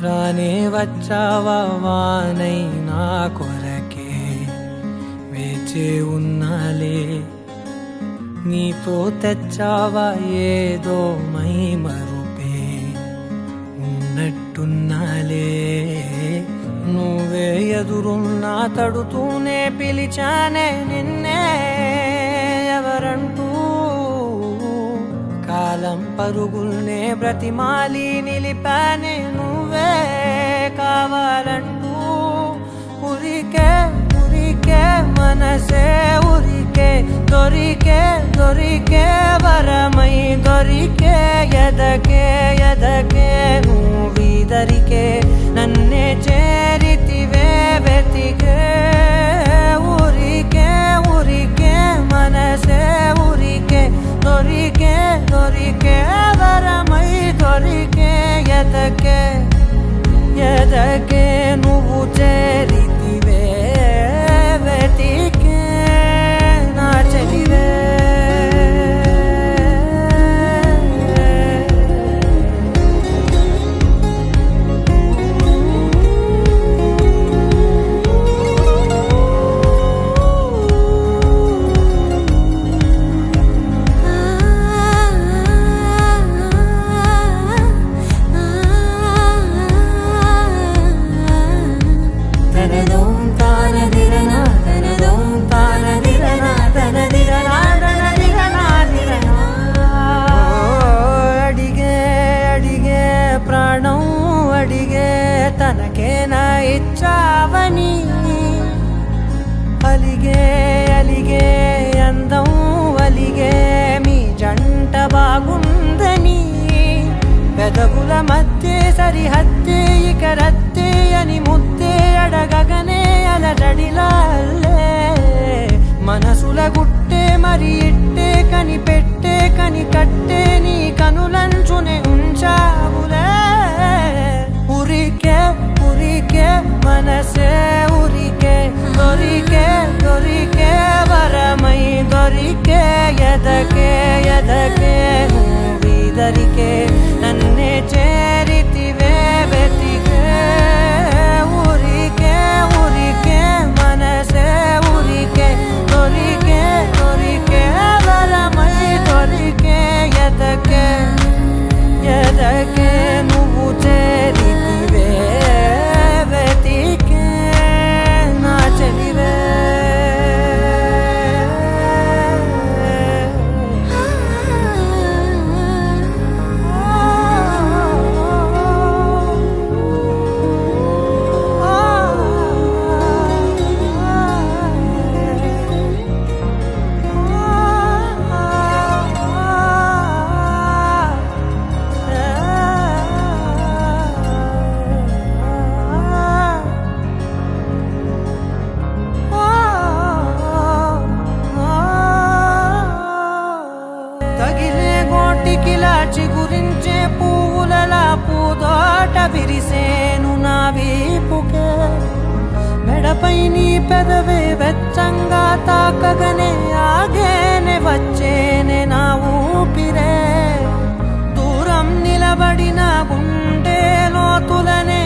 రానే వచ్చావా వానై నా కొరకే వేచే ఉన్నాలే నీతో తెచ్చావా ఏదో మై మరుపే ఉన్నట్టున్నాలే నువ్వే ఎదురున్నా తడుతూనే పిలిచానే నిన్నే ఎవరంటూ కాలం పరుగుల్నే బ్రతిమాలి నిలిపానే నువ్వే కావాలంటూ ఉరికే ఉరికే మనసే ఉరికే దొరికే దొరికే వరమై దొరికే ఎదకే ఎదకే నువ్విదరికే నన్నే చేరితివే వెతికే ఉరికే ఉరికే మనసే ఉరికే దొరికే దొరికే వరమై దొరికే ఎదకే ఎదకే నువ్వు చేరితివే వెతికే నా చెలివే తనకేనా ఇచ్చావని అలిగే అలిగే అందం అలిగే మీ జంట బాగుందని పెదవుల మధ్య సరిహద్దే ఇక రద్దే అని ముద్దే అడగగనే అలజడిలాలే మనసుల గుట్టే మరి ఇట్టే కని పెట్టే కని కట్టే నీ కనులంచునే ఉంచావులే ఉరికే ఉరికే మనసే ఉరికే దొరికే దొరికే వరమై దొరికే ఎదకే ఎదకే నువ్విదరికే నన్నే చేరితివే వెతికే ఉరికే ఉరికే మనసే ఉరికే దొరికే దొరికే వరమై దొరికే ఎదకే ఎదకే నువ్వు చేరితివే వెతికే నా చెలివే తగిలే గోటికిలా చిగురించే పువ్వులలా పూదోట విరిసేను నా వీపుకే మెడపై నీ పెదవే వెచ్చంగా తాకగనే ఆగేనే వచ్చేనే నా ఊపిరే దూరం నిలబడిన గుండె లోతులనే